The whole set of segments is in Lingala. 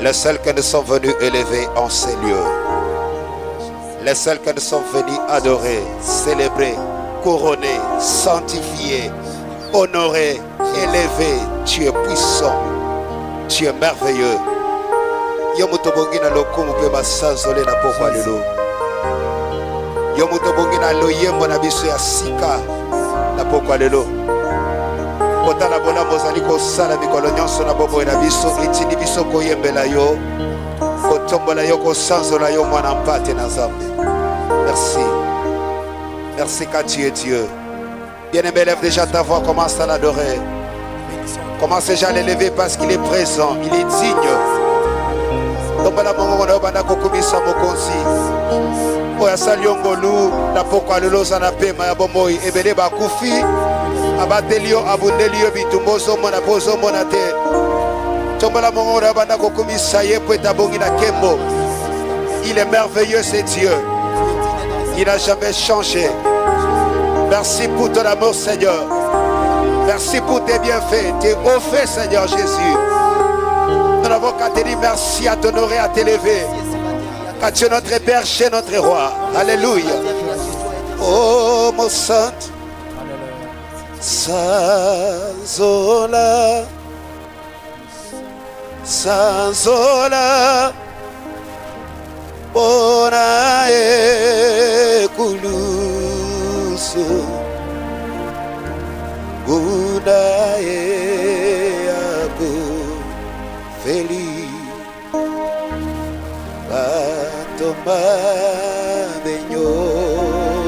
Les seuls que nous sommes venus élever en ces lieux. Les seuls que nous sommes venus adorer, célébrer, couronner, sanctifier, honorer, élever. Tu es puissant. Tu es merveilleux. Yomutobongi na lokumu pe basanzole na pokwa lelo. Yomutobongi na loyembo na biso ya sika na pokwa lelo. Kotala bona mozali kosala mikolo nyonso na bobo na biso etindi biso koyembela yo. Kotombola yo kosanzola yo mwana mpate na Nzambe. Merci. Merci car tu es Dieu. Bien-aimé, lève déjà ta voix, commence à l'adorer. Commence déjà à l'élever parce qu'il est présent, il est digne. Tombola mongo na banda kokumisa mokonzi. Oya saliongolu na pokwa lelo sana pema ya bomoi ebele bakufi. Abatelio abundelio bitumbozo mona bozo mona te. Tombola mongo na banda kokumisa yepo etabongi na kembo. Il est merveilleux, c'est Dieu. Il n'a jamais changé. Merci pour ton amour, Seigneur. Merci pour tes bienfaits, tes hauts faits, Seigneur Jésus. Nous n'avons qu'à te dire merci, à t'honorer, à t'élever. Car tu es notre berger, notre roi. Alléluia. Oh, mon saint. Sanzola. Sanzola. Bona ekulusu. Una eago feliz batoma benyoso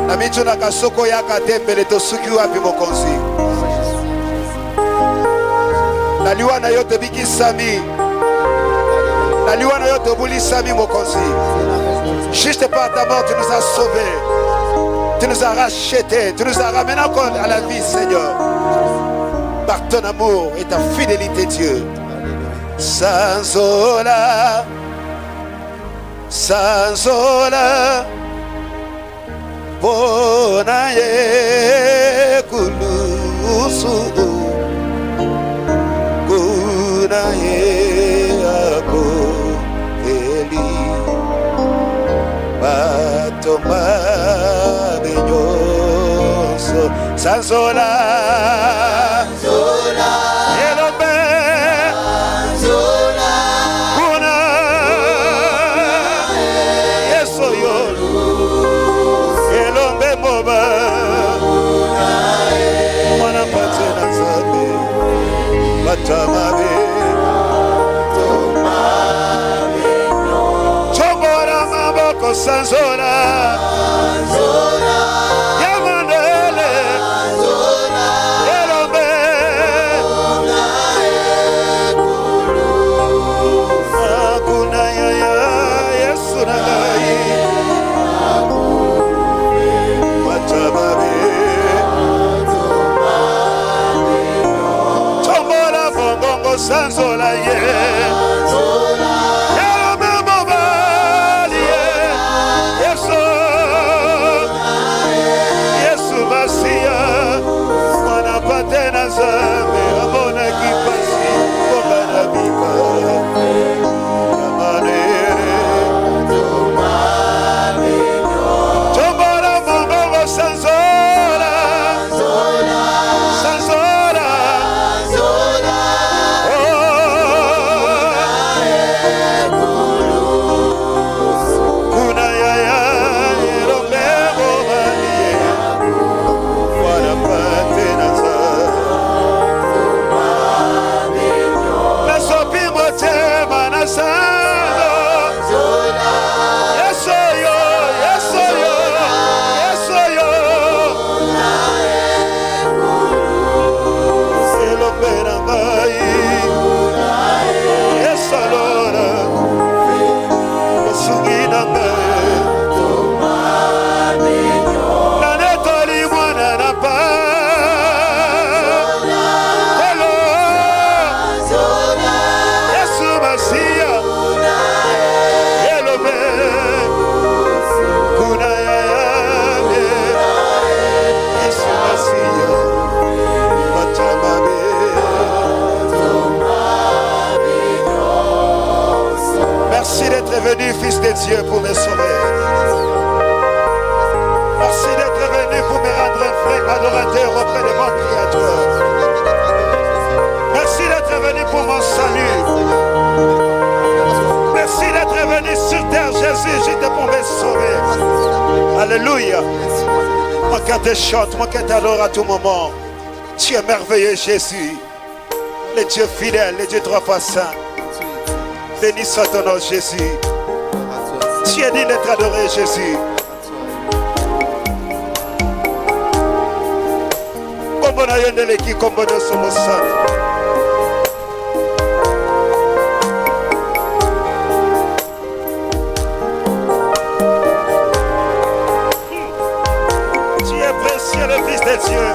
na mitu na kasoko yaka tembele tosuki wapi mokonzi na liwa na yo tobikisami na liwa na yo tobulisami mokonzi. Juste par ta mort tu nous as sauvés. Tu nous as rachetés, tu nous as ramenés encore à la vie, Seigneur. Par ton amour et ta fidélité, Dieu. Sanzola, Sanzola, Bonaye Kulusu, Gunaye Ako Eli, Batoma. Sanzola, Sanzola, Elombe, Sanzola, Kuna, Yesoyo, Elombe moba, Mwana pate na Nzambe, Batamabe, Chobora maboko Sanzola, Sanzola. Sanzola ye Sanzola Elombe mobali ye Yesu Yesu Masia Mwana pate na Nzambe Amona kipasi Komba na bika Yamanere Chombola mongongo Sanzola Sanzola Sanzola Fils de Dieu, pour me sauver. Merci d'être venu pour me rendre un vrai adorateur auprès de mon Créateur. Merci d'être venu pour mon salut. Merci d'être venu sur terre, Jésus, juste pour me sauver. Alléluia. Mon cœur te chante, mon cœur t'adore à tout moment. Tu es merveilleux, Jésus. Le Dieu fidèle, le Dieu trois fois saint. Béni soit ton nom, Jésus. Tu es digne d'être adoré, Jésus. Kombo na yendele ki kombo de somosana. Tu es précieux, le Fils de Dieu.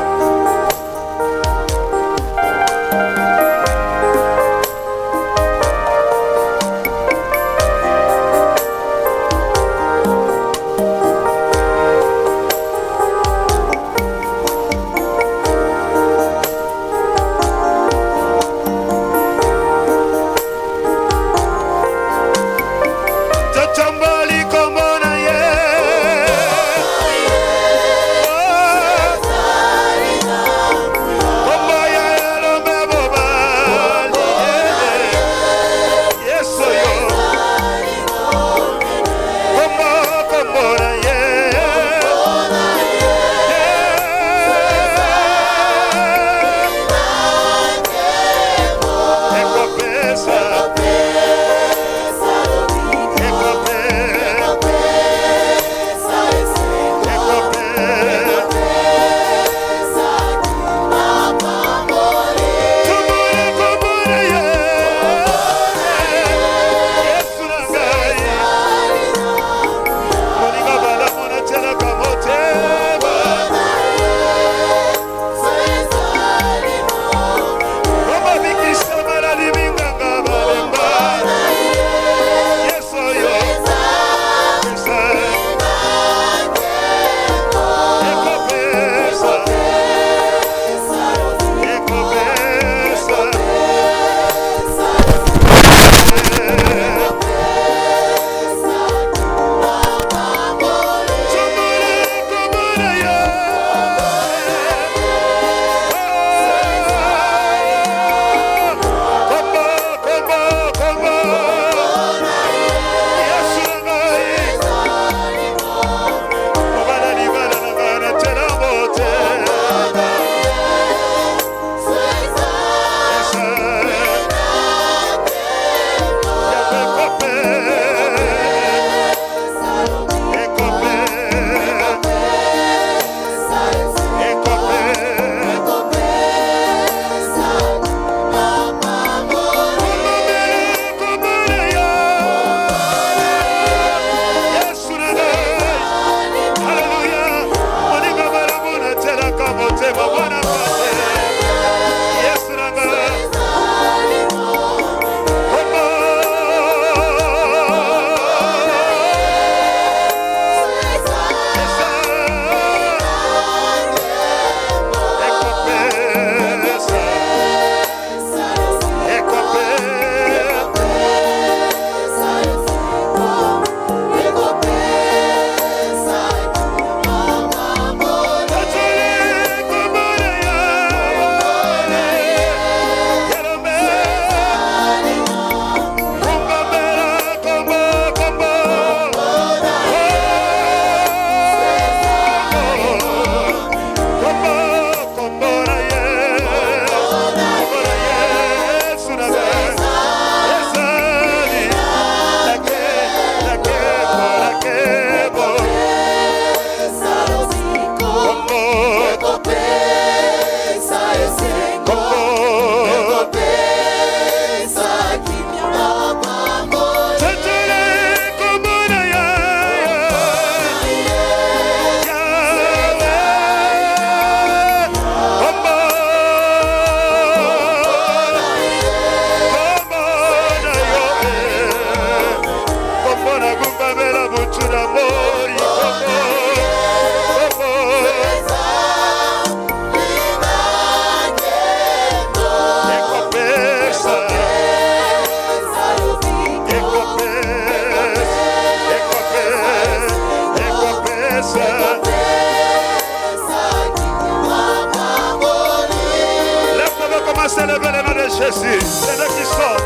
Jésus, c'est là qui sort,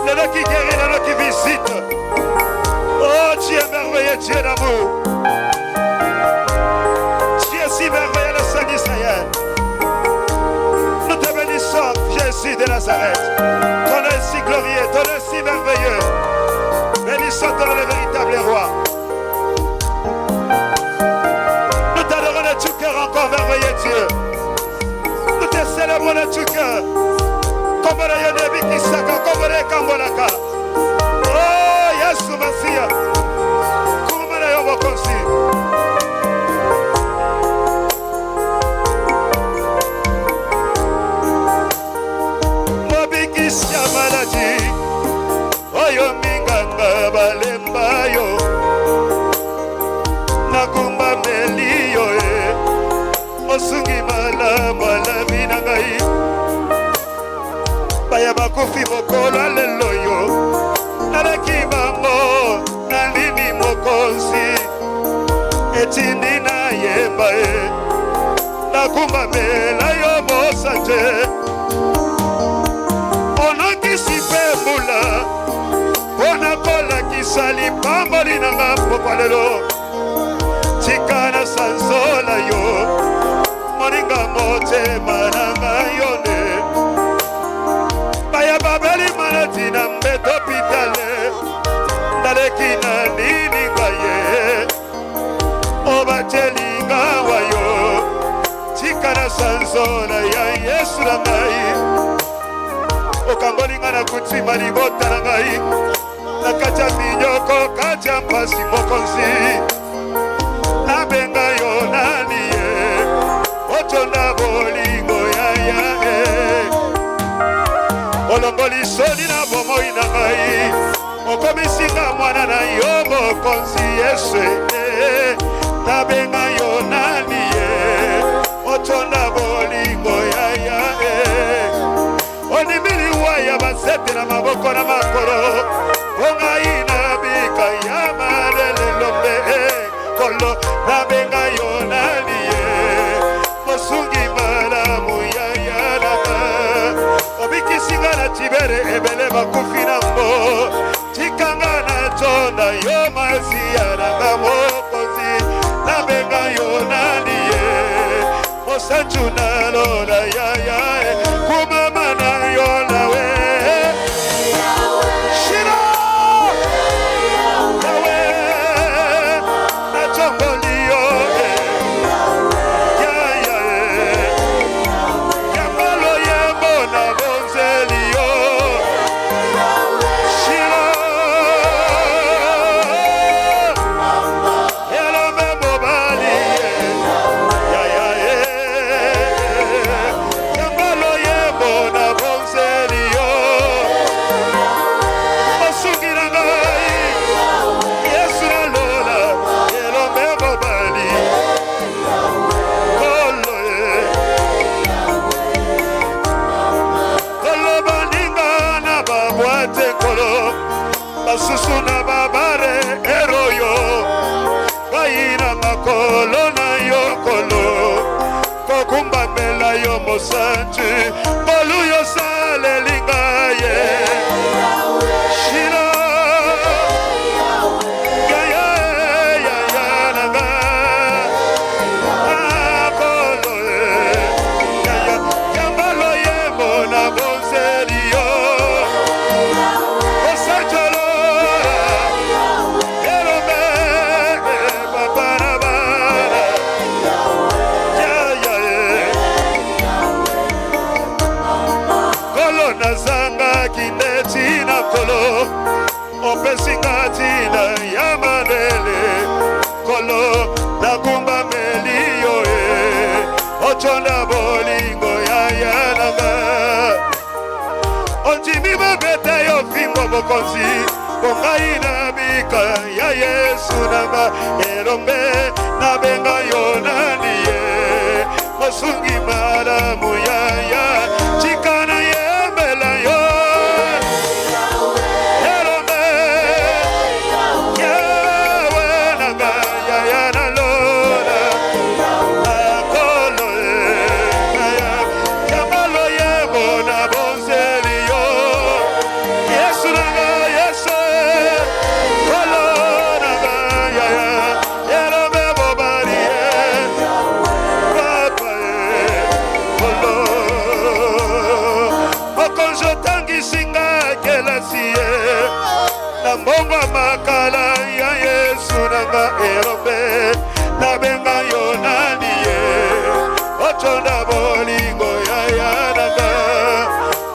c'est là qui guérit, c'est là qui visite. Oh, tu es merveilleux, Dieu d'amour. Tu es si merveilleux, le Saint d'Israël. Nous te bénissons, Jésus de Nazareth. Ton nom est si glorieux, ton nom est si merveilleux. Bénissons ton nom, le véritable roi. Nous t'adorons de tout cœur encore, merveilleux Dieu. Nous te célébrons de tout cœur. Comme le Yonebi Kisaka, comme le Kambolaka. Oh, Yesu Masia. Comme le Yobokonsi. Mobikisya maladie. Oyo minganga balemba yo. Nakumba meliyo e. Osungi malamu na ngai. Baya bakufi mokolo alelo yo. Naleki bango nalini mokonzi. Etindi na yemba e. Nakumba mela yo mosanje. Onokisi pe mula. Ona kola kisali pamboli na ngapo lelo. Chikana sanzola yo. Moninga mote mananga yone. Baya babeli manatina mbeto pitale. Naleki na nini ngaye. Obateli ngawa yo. Chikana sanzola ya Yesu na ngai. Okangolinga na kutima libota na ngai. Nakacha minyoko kacha mpasi mokonzi. Nabenga yo nani ye. Otonda bolingo ya ya e. Olongoli soni na bomoi na ngai. Okomisinga mwana na yo mokonzi Yesu e. Nabenga yo nani ye. Otonda bolingo ya ya e. Onimili waya basete na maboko na makoro. Onga inabika ya malele lombe kolo nabenga yo nani ye. Mosungi malamu ya yanaka. Obikisinga na tibere ebele bakufi na mbo. Tikanga na tonda yo mazi ya nanga mokozi. Nabenga yo nani ye. Mosanchu na lola ya ya e. Kumama na yo lawe. Susuna babare eroyo. Kaina makolo na yokolo. Kokumba mela yo mosanji. Bolu yo sale lingaye. Shira. Ya ya ya ya naga. Akolo ya ya. Yambalo ye mona bonserio. Opesingatina ya manele kolo nakumba meliyo e. Ochonda bolingo ya yanaga. Onjimi mabete yo fimbo bokonzi. Kongai na bika ya Yesu nanga. Erombe nabenga yo nani ye. Mosungi malamu ya ya. Chikana yembela yo. Bona bongo makala ya Yesu nanga erobe nabenga yonani ye ochonda bolingo ya yananga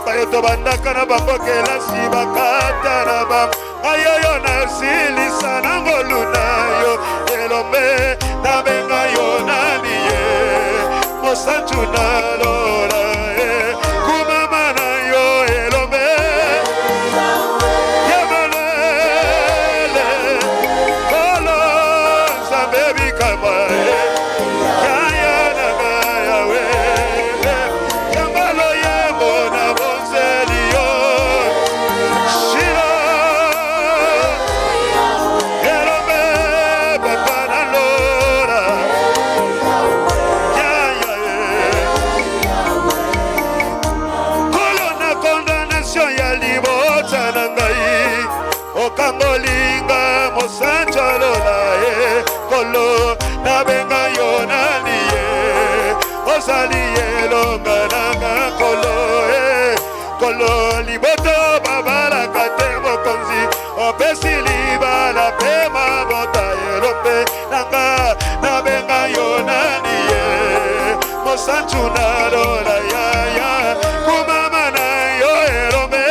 bayoto bandaka na bambokela sibakata na bam ayoyo na silisa nango luna yo elombe nabenga yonani ye mosantu na lola kumama na yo elombe kolo nabenga yonani ye osali elonga nanga kolo kolo liboto babala kate mokonzi opesi libala pe mabota erope nanga nabenga yonani ye mosantu na lola ya kumama na yo erope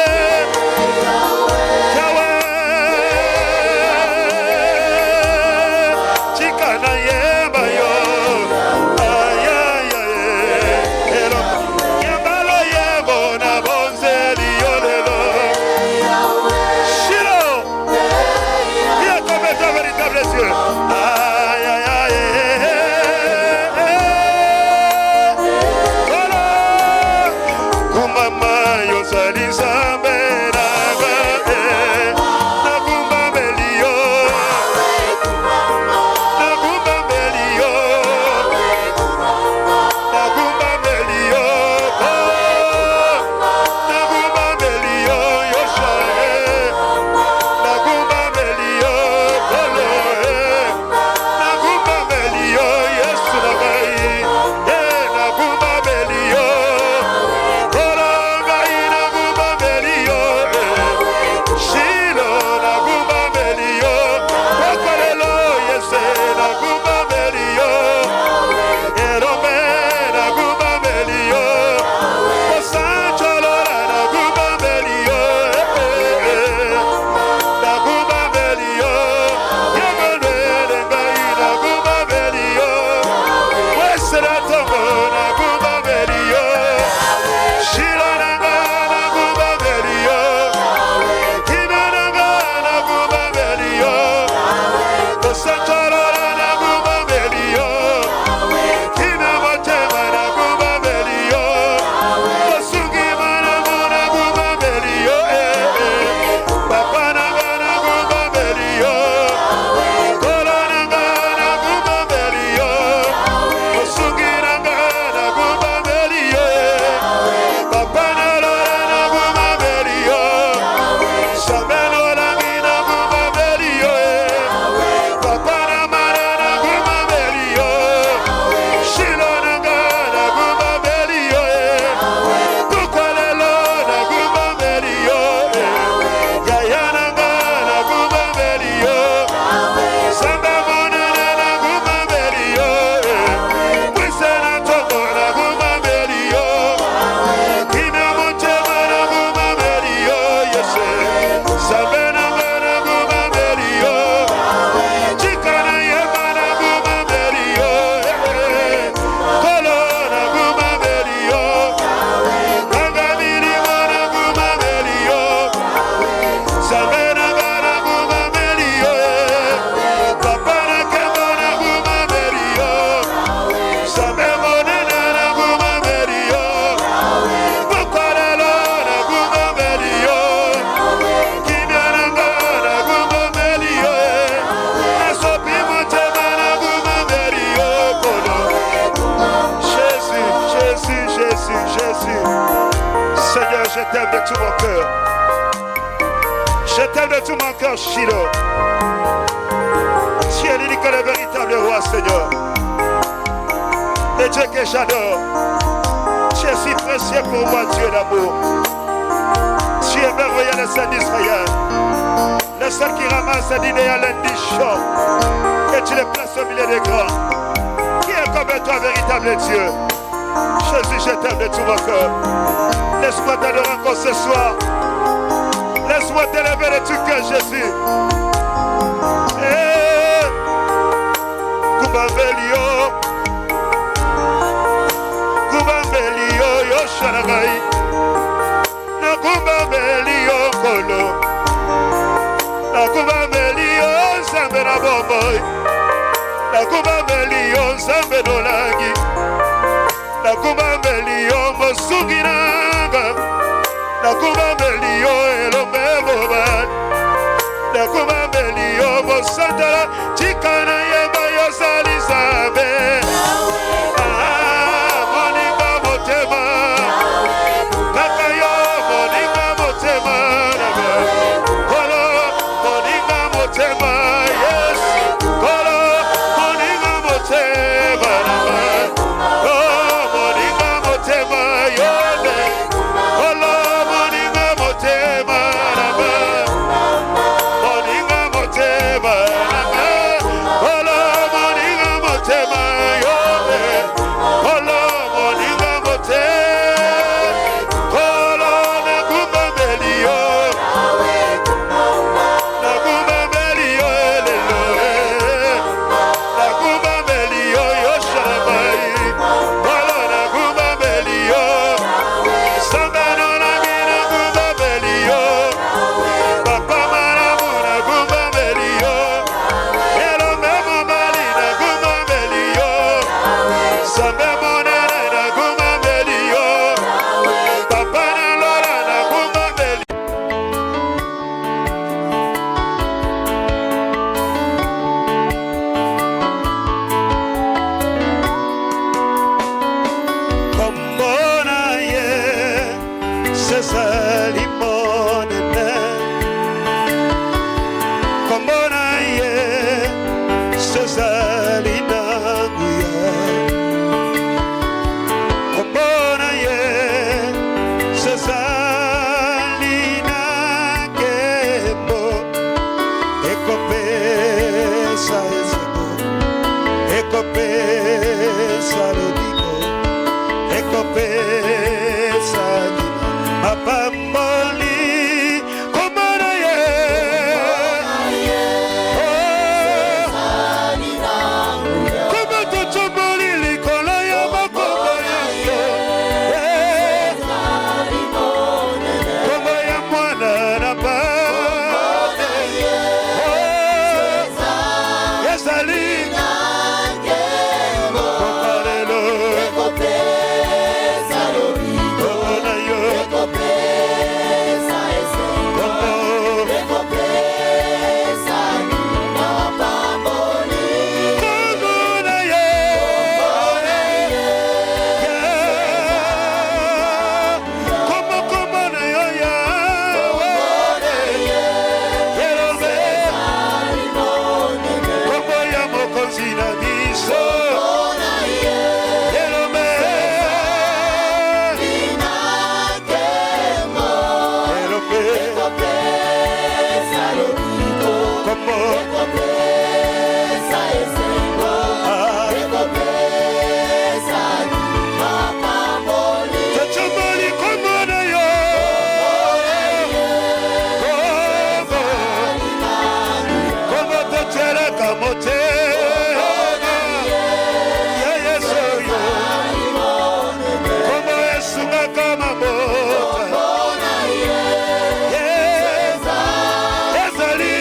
je t'aime de tout mon cœur. Je t'aime de tout mon cœur, Shiloh. Tu es l'unique et le véritable roi, Seigneur. Le Dieu que j'adore. Tu es si précieux pour moi, Dieu d'amour. Tu es merveilleux, le Saint d'Israël. le seul qui ramasse l'idée à lundi chaud, et tu les places au milieu des grands. Qui est comme toi, véritable Dieu? Jésus, je t'aime de tout mon cœur. Laisse-moi t'adorer encore ce soir. Laisse-moi t'élever de tout cœur, Jésus. Kubambelio, Kubambelio, Yosharagai, Nakubambelio, Kolo, Nakubambelio, Zambera Boboy, Nakubambelio, Zambenolagi, Nakubambelio, Mosuginaga, Nakubambelio, Elome Boban, Nakubambelio, Mosantara, Chikana Yeba Yosalizabe. Moninga Motema, Kakayo, Moninga Motema, Kolo, Moninga Motema, yes, Kolo, Moninga Motema, Moninga Motema, Yobe, Kolo, Moninga Motema, Moninga Motema, Kolo, Moninga Motema, Yobe, Kolo, Moninga Motema, Kolo, Nakubambelio, Nakubambelio, Nakubambelio, Yosharabai, Kolo, Nakubambelio, Sambanolagi, Nakubambelio, Papa Maramu, Nakubambelio, Elome Mobali, Nakubambelio, Sambe Monene, Nakubambelio, Papa Nalora, Nakubambelio. Kombona ye, Cesali Monene. Kombona ye, Cesali Naguya. Kombona ye, Cesali Nakemo. Ekopesa ezebo, ekopesa lobiko, ekopesa nina, mapamboli. Kombona ye, komo totomboli likolo ya makombo yango. Kombo ya mwana na Baba. Ezali kokalelo, kombo na yo, kombo, kombo na ye, kombo, kombo na yo ya, Elome, kombo ya mokonzi na biso, Elome, Elome, kombo, totomboli kombo na yo, kombo toteleka motema ya Yesu oyo, kombo esungaka mabota, ezali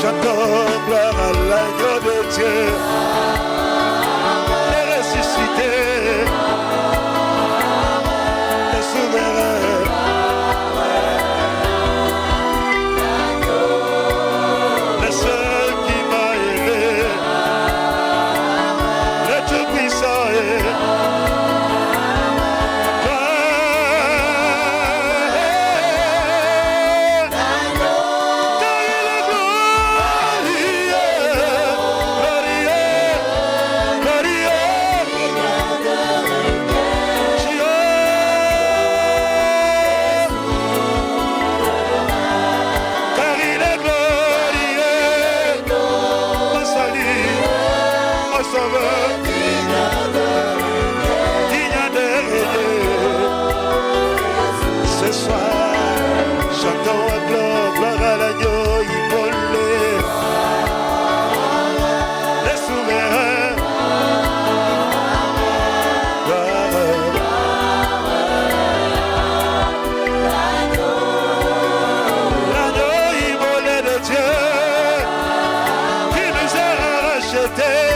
Chantons gloire à l'agneau de Dieu, le ressuscité, le souverain. Le seul qui m'a aimé, le Tout-Puissant est. Ce soir, chantons à gloire à l'agneau immolé, le souverain. L'agneau immolé de Dieu, qui nous a rachetés.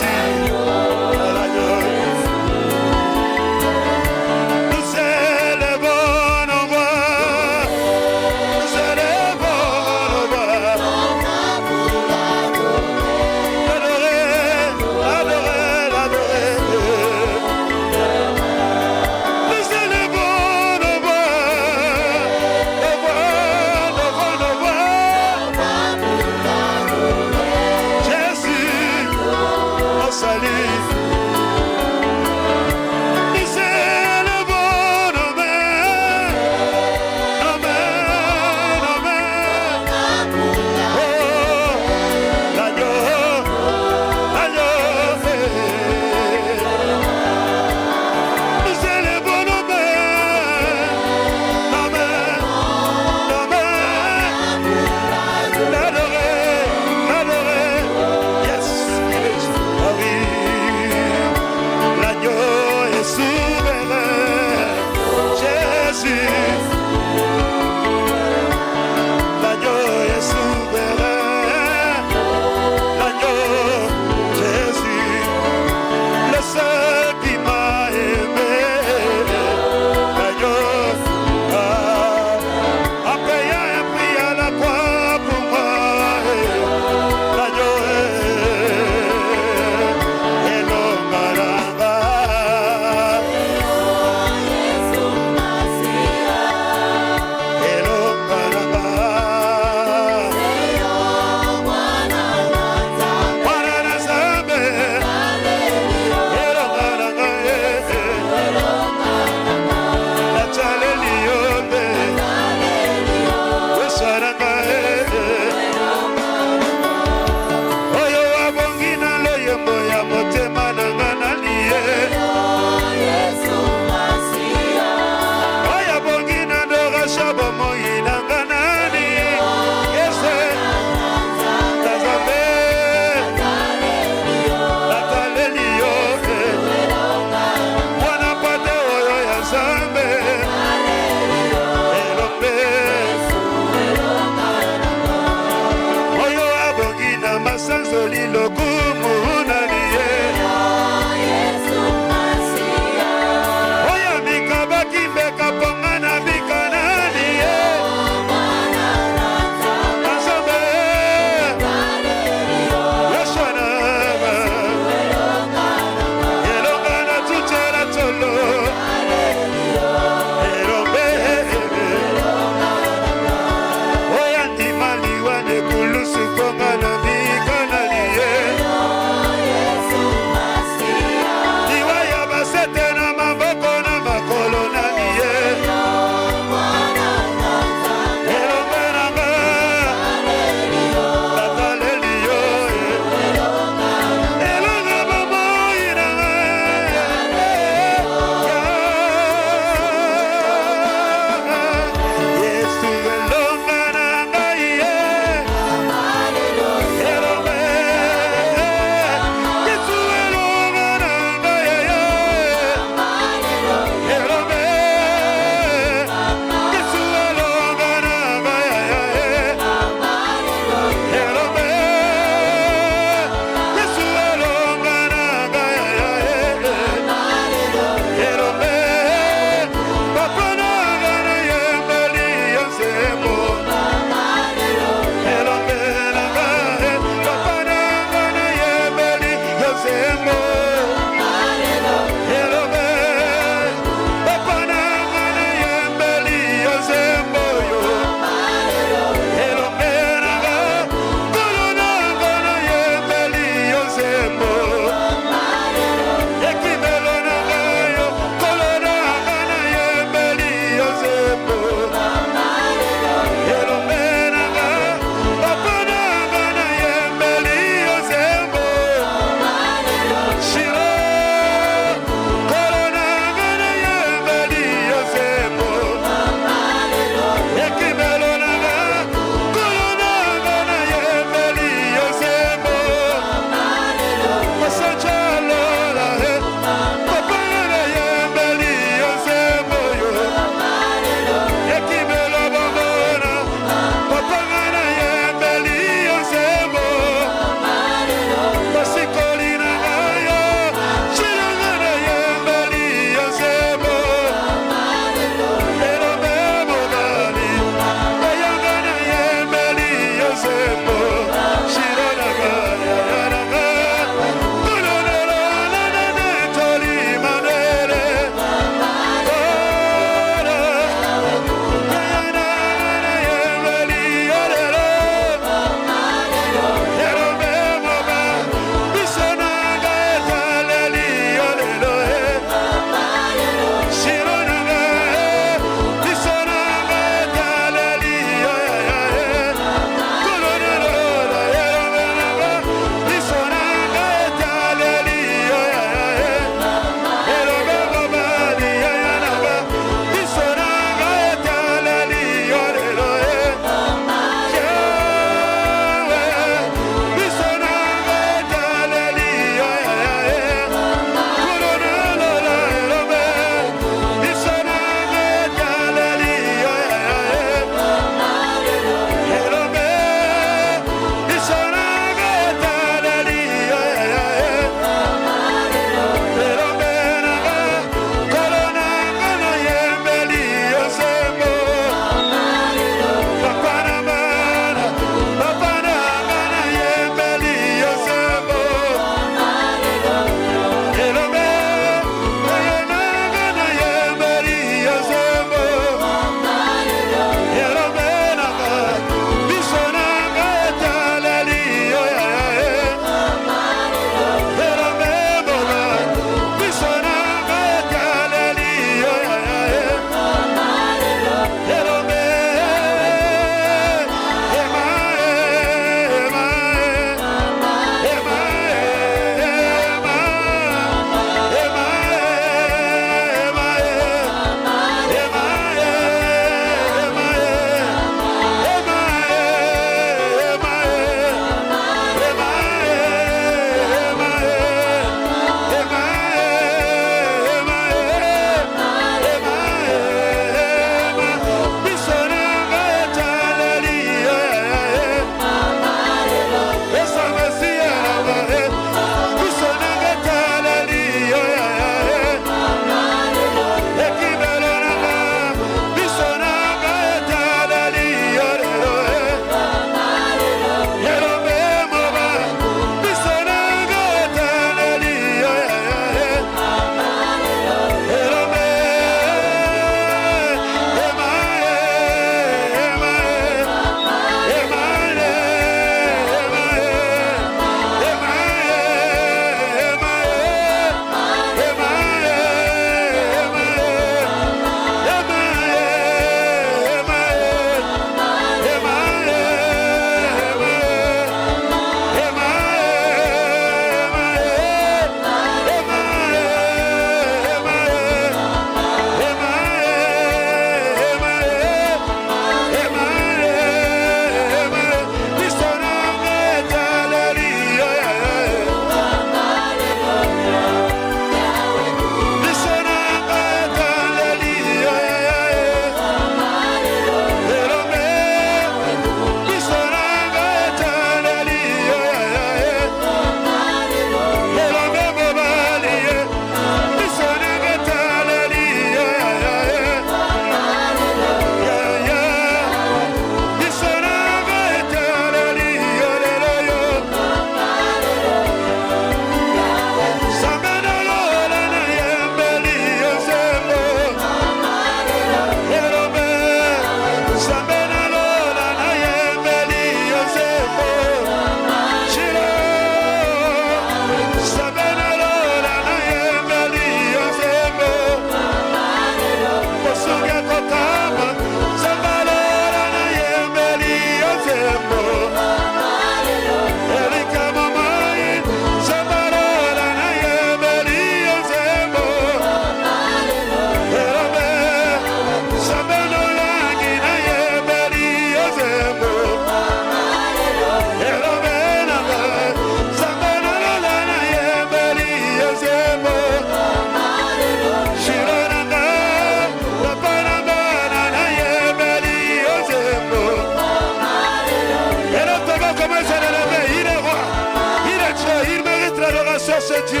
sur ce Dieu.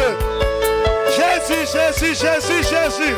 Jésus, Jésus, Jésus, Jésus.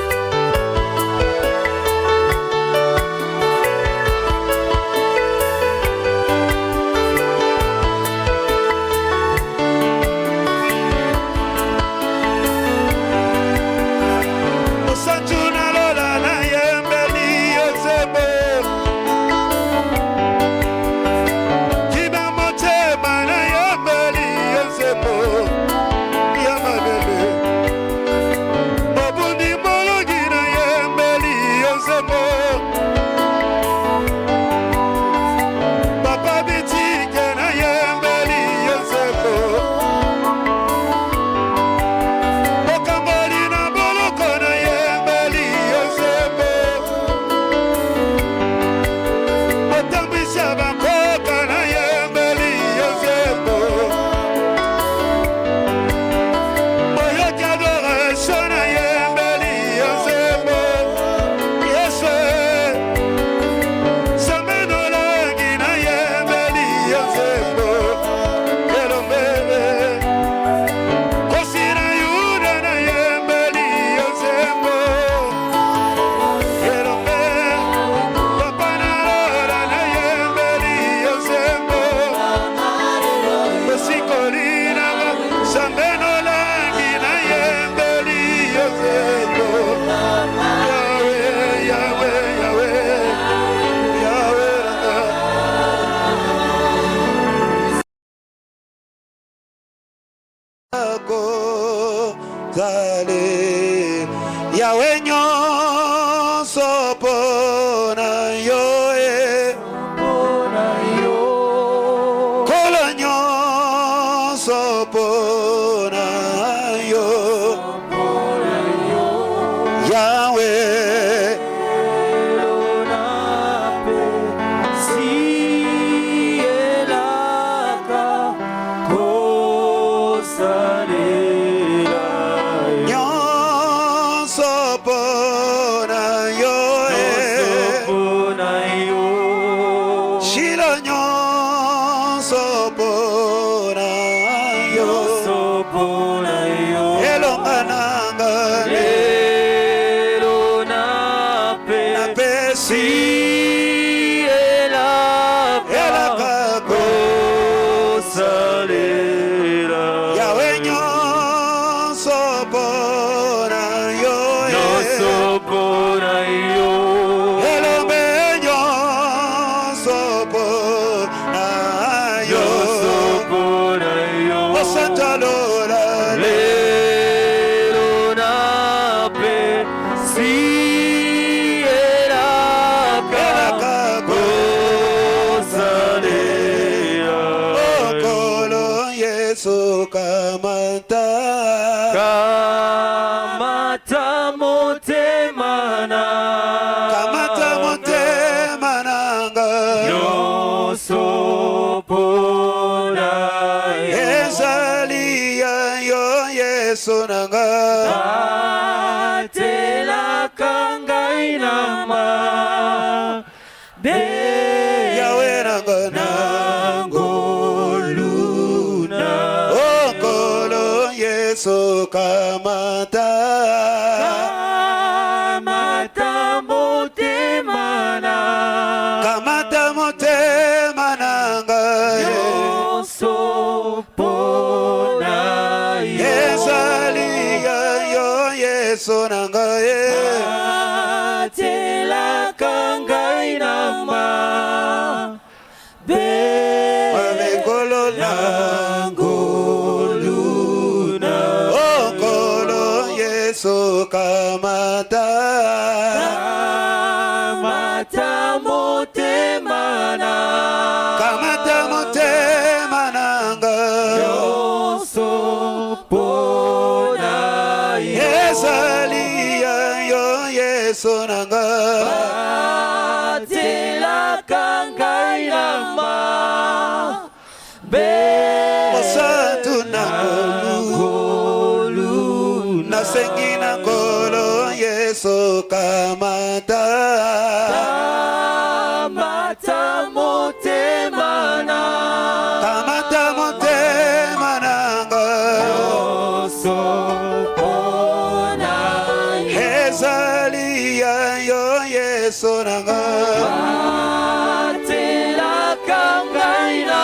Yahweh nyonso pona yo Kolo nyonso pona yo Yahweh Sonanga Atela kangai nama Be Yahweh nangoluna Okolo Yesu kamata Kamata motemana Kamata motemana Yoso Sonanga Atela kangai nama Be Mekolo nangoluna Okolo Yesu kamata Kamata motemana Kamata motemana Yoso Sonanga Atela kangai nama Be Osatu nangolu Nasengi nangolo Yesu kamata Kamata motemana Kamata motemana ezali ya yo Yesu nanga batelaka ngai na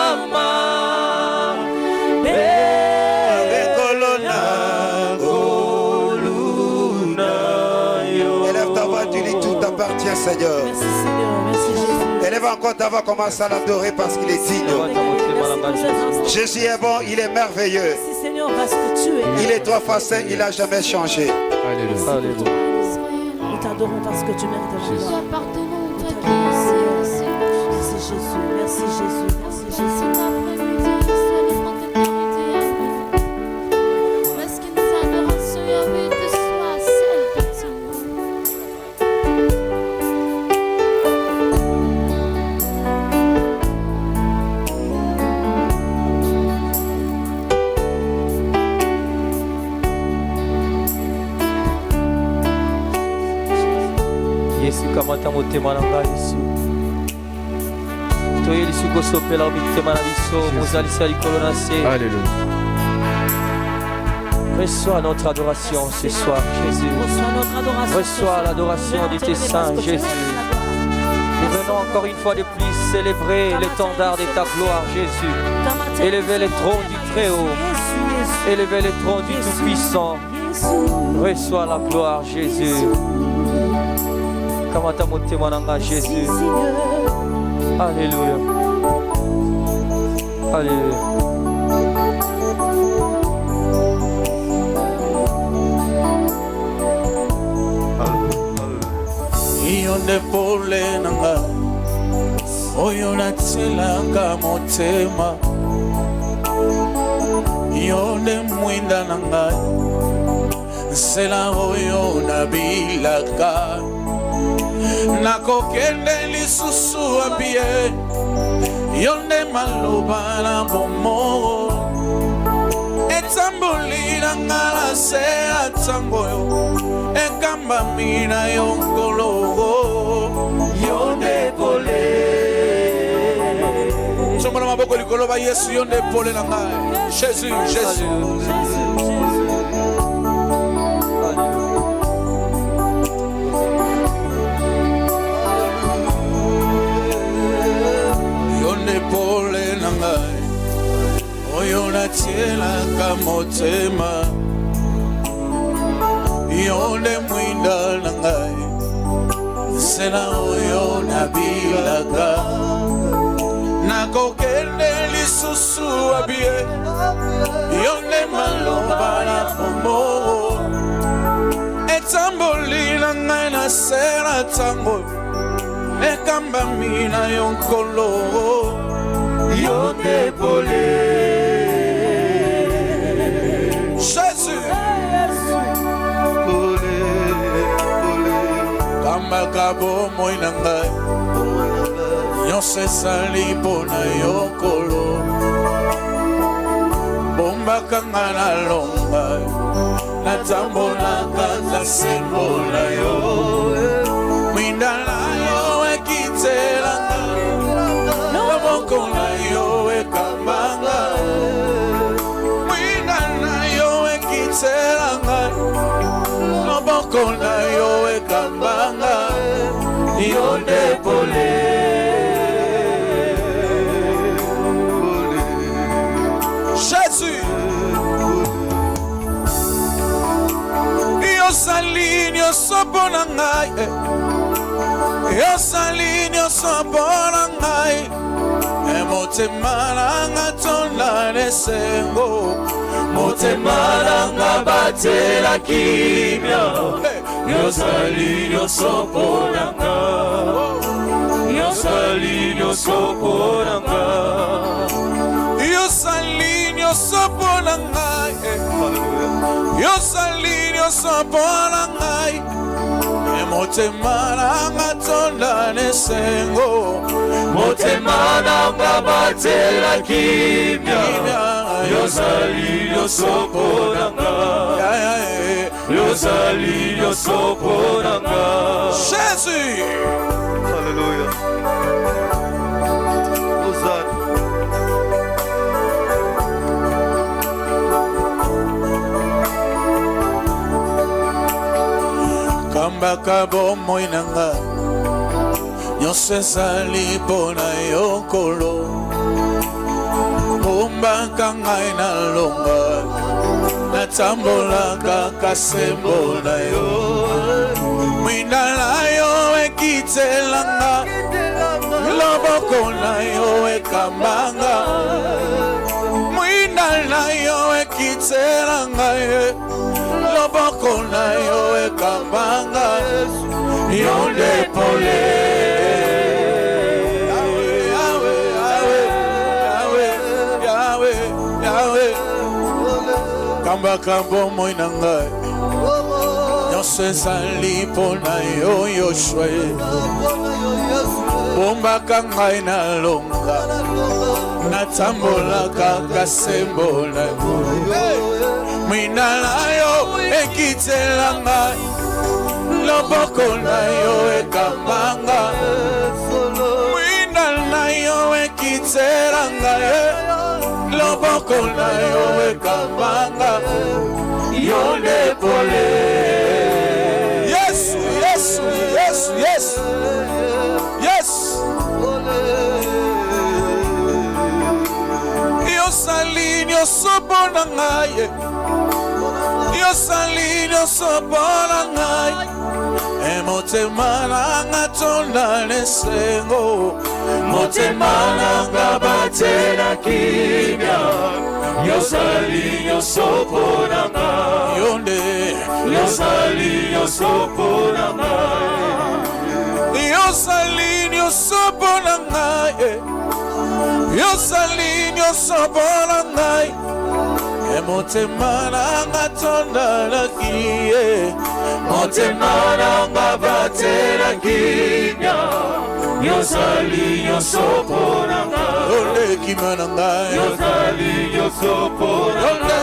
bekolo na yo. Élève ta voix, tu dis tout t'appartient Seigneur. Merci Seigneur, merci Jésus. Élève encore ta voix, commence à l'adorer parce qu'il est digne. Jésus est bon, il est merveilleux. Merci Seigneur parce que tu es là. Il est 3 fois saint, il n'a jamais changé. Alléluia. Nous t'adorons parce que tu mérites de Nous gloire. appartenons à toi. Merci Jésus, merci Jésus, merci Jésus. Kamata motema na ngai Yesu toyelisi kosopela mitema na biso mozalisa likolo na se. Alléluia. Reçois notre adoration ce soir Jésus. Reçois l'adoration de tes saints Jésus. Nous venons encore une fois de plus célébrer l'étendard de ta gloire Jésus. Élever les trônes du Très-Haut. Élever les trônes du Tout-Puissant. Reçois la gloire Jésus. Kamata motema nanga Jésus. Alléluia. Alléluia. Iyonde pole nanga oyo natselaka motema iyonde mwinda nanga nsela oyo nabilaka nakokende lisusu abie yonde maloba na bomoro etamboli na ngala se atangoyo ekambami na yonkologo yonde pole sombona maboko likolo ba Yesu yonde pole na ngai Jésus Jésus pole na ngai oyo natielaka motema yonde mwinda na ngai nsela oyo nabilaka nakokende lisusu abie yonde maloba na bomoro etamboli na ngai na sera tango ekambami na yonkolo yonde pole Jésus pole kambaka bomoi na ngai nyonso esali mpo na yokolo bombaka nga na longa natambolaka na sembo na yo mwinda na yo ekitelanga loboko na yo ekambanga mwinda na yo ekitelanga loboko na yo ekambanga yonde pole Jésus yosali nyonso mpo na ngai yosali nyonso mpo na ngai motema nanga tonda nesengo motema nanga batela kimia yosali nyonso mpo na ngai yosali nyonso mpo na ngai yosali nyonso mpo na ngai yosali nyonso mpo na ngai motema nanga tonda nesengo motema nanga batela kimia yosali nyonso mpo na ngai yosali nyonso mpo na ngai Jésus Alléluia Hosanna Bombaka bomoi nanga nyonso ezali mpona yo nkolo. Bombaka ngai nalonga natambolaka kasembo na yo. Mwinda na yo ekitelanga loboko na yo ekambanga. Mwinda na yo ekitelanga loboko na yo ekambanga. Yo ndepole kambaka bomoi na ngai nyonso ezali mpona yo Yoshua. Bombaka ngai nalonga natambolaka kasembo na yo. Mwina na yo ekitelanga loboko na yo ekambanga. Mwina na yo ekitelanga loboko na yo ekambanga. Yo ndepole. Yes, yes, yes, yes, yes. Yo sali nyonso mpona ngai. Yo sali nyonso mpona ngai. Motema nanga tonda nesengo. Motema nanga batela kimia. Yo sali nyonso mpona ngai. Yonde yo sali nyonso mpona ngai. Yo sali nyonso mpona ngai. Yo sali nyonso mpona ngai. Motema nanga tonda nakie. Motema nanga batela kimia. Yo sali nyonso mpona ngai. Yonde kima na ngai. Yo sali nyonso mpona ngai. Yonde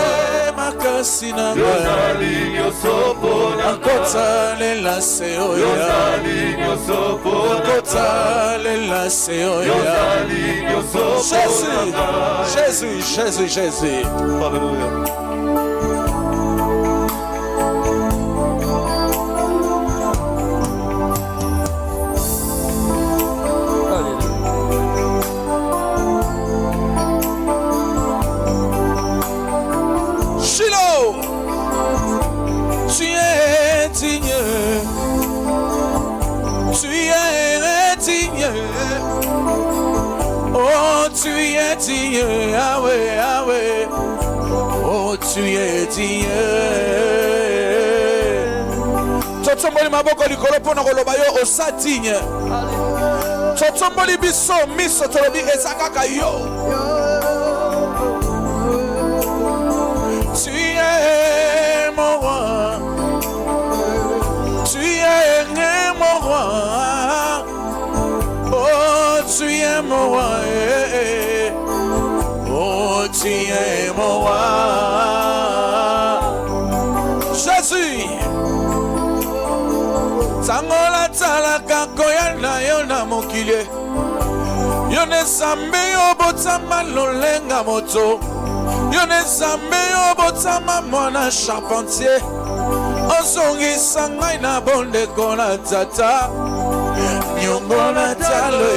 makasi na ngai. Yo sali nyonso mpona ngai. Akotalela se oya. Yo sali nyonso mpona ngai. Akotalela se oya. Yo sali nyonso mpona ngai. Jésus, Jésus, Jésus. Alléluia. Oh, tu es digne, Yahweh, Yahweh. Oh, tu es digne. Totomboli maboko likolo pona koloba yo osa digne. Totomboli biso miso tolobi ezakaka yo. Tu es mon roi. Tu es mon roi. Tu es mon roi, oh tu es mon roi. Jésus, Sangola talaka koyana yo na mokile. Yo ne sambe yo botama lolenga moto. Yo ne sambe yo botama mwana charpentier. Osongi sangai na bonde kona tata. Nyongona talo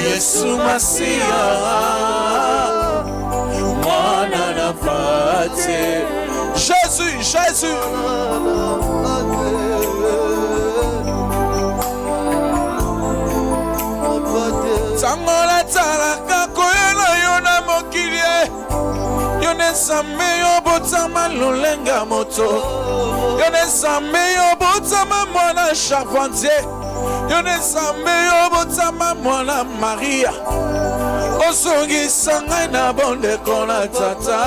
Yesu Masia mwana na pate. Jésus, Jésus. Sangola talaka koyela yo na mokilie. Yo ne sambe yo botama lolenga moto. Yo ne sambe yo botama mwana charpentier. Yo ne sambe yo botama mwana Maria. Osongi sangai na bonde kona tata.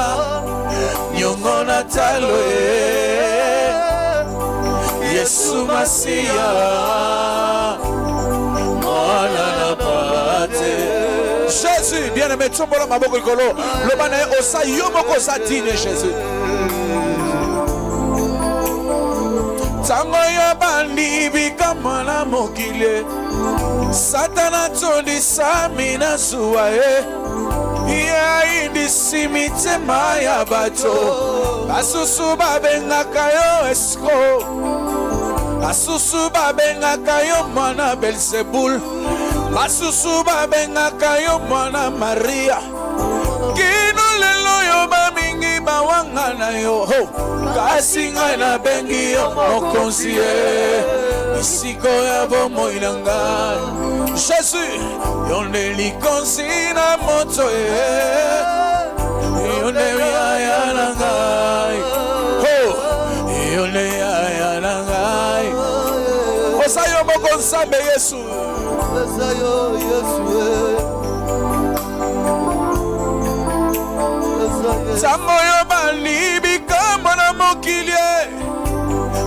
Nyongo na talo Yesu Masia mwana na pate. Jésus, bien-aimé, tombola maboko likolo. Lobana osa yo moko sa dine Jésus. Tango ya bandi bikama na mokile. Satana tondi samina suwae. yaindisi mitema ya bato basusu babengaka yo escroc basusu babengaka yo mwana Belzebul basusu babengaka yo mwana Maria kino lelo yo bamingi bawanga na yo kasi ngai nabengi yo mokonzi isiko ya bomoi na ngai Jésus yo nde likonzi na moto yo nde yaya na ngai yo nde yaya na ngai osa yo moko nzambe Yesu osa yo Yesu ntango yo balibika mwana mokili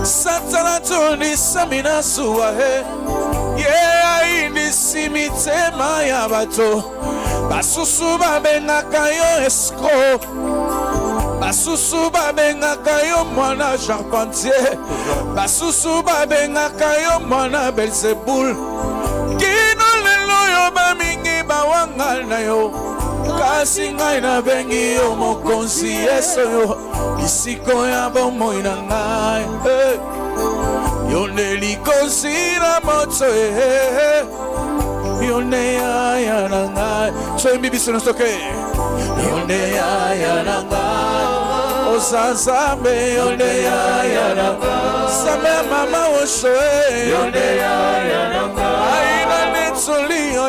Satana tondisa minasuwa ye aindisi mitema ya bato basusu babengaka yo escroc basusu babengaka yo mwana charpentier basusu babengaka yo mwana Belzebul kino lelo yo bamingi bawanga na yo kasi ngai nabengi yo mokonzi Yesu yo isiko ya bomoi na ngai yo nde likonzi na moto yo nde yaya na ngai toyembi biso nyonso yo nde yaya na ngai osanzambe yo nde yaya na ngai sambe ya mama osho yo nde yaya na ngai aina netoli yo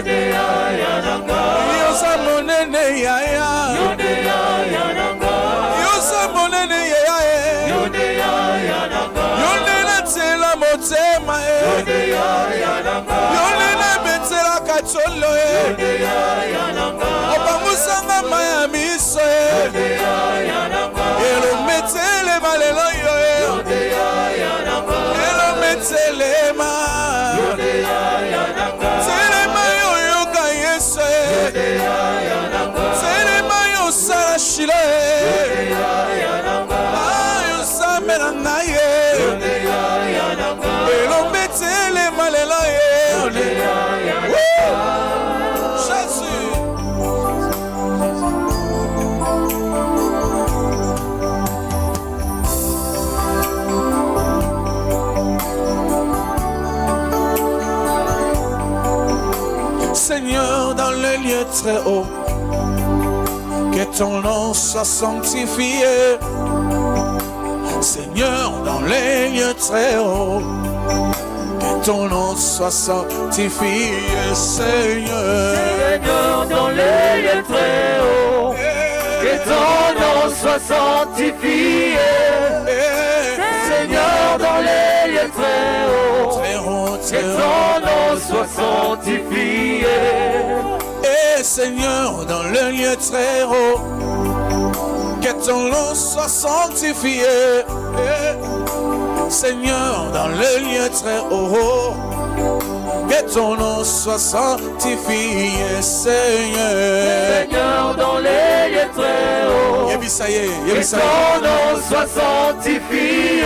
nde yaya na ngai yosa monene yaya yo nde yaya na ngai yosa monene yaya yo nde yaya na ngai yo nde natela motema yo nde yaya na ngai yo nde nabetela kacholo yo nde yaya na ngai opanmusanga maya miso yo nde yaya na ngai elometele malelo yo nde yaya na ngai elometelema yo nde yaya na ngai telema yo yoka Yesu yo nde yaya na ngai telema yo sala shilo yo nde yaya na ngai yo sambe na ngai yo nde yaya na ngai elometele malelo yo nde yaya na ngai Jésus Seigneur, dans les lieux très hauts, que ton nom soit sanctifié. Seigneur, dans les lieux très hauts, que ton nom soit sanctifié. Seigneur, Seigneur, dans les lieux très hauts, que ton nom soit sanctifié. Seigneur, dans les lieux très hauts, que ton nom soit sanctifié. Et Seigneur, dans le lieu très haut, que ton nom soit sanctifié. Seigneur, dans le lieu très haut, que ton nom soit sanctifié. Seigneur, Seigneur, dans les lieux très hauts, que ton nom soit sanctifié.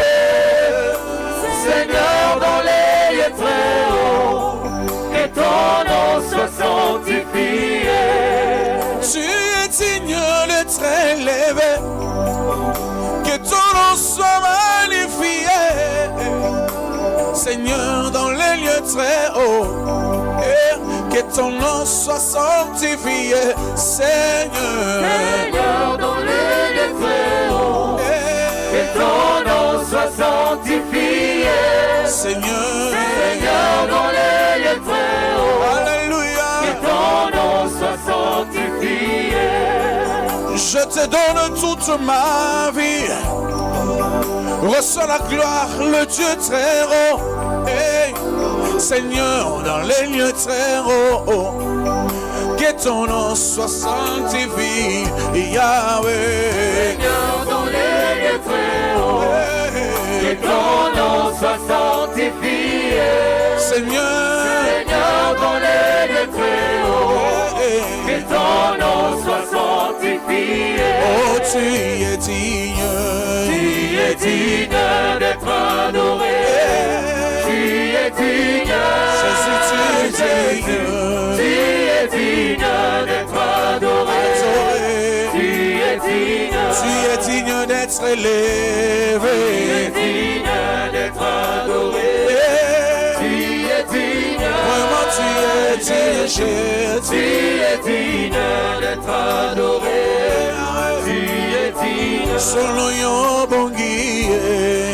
Seigneur, dans les lieux très hauts, que ton nom soit sanctifié. Tu es digne d'être élevé, que ton nom soit magnifié. Seigneur, dans les lieux très hauts, que ton nom soit sanctifié. Seigneur, Seigneur, dans les lieux très hauts, que ton nom soit sanctifié. Seigneur, Seigneur, dans les lieux très hauts, alléluia, que ton nom soit sanctifié. je te donne toute ma vie. Reçois la gloire, le Dieu très haut. Hey, Seigneur, dans les lieux très hauts, que ton nom soit sanctifié, Yahweh. Seigneur, dans les lieux très hauts, que ton nom soit sanctifié. Seigneur, Seigneur, dans les lieux très hauts, que ton nom soit sanctifié. oh, tu es digne. Tu es digne d'être adoré. Tu es digne. Jésus, tu es digne. Tu es digne d'être adoré. es digne d'être élevé. Tu es digne d'être adoré. Tu es digne. Vraiment tu es digne, Jésus. Tu es digne d'être adoré. Tu es digne. Solo yo bongi.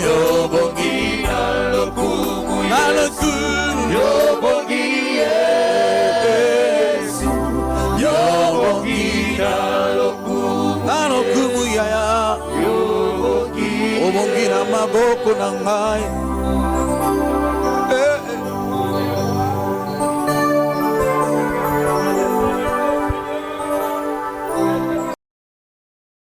Yo bongi alokumu Yesu. Yo bongi Yesu. Yo bongi Alokumu yaya. Yo bongi. Obongi na maboko na ngai.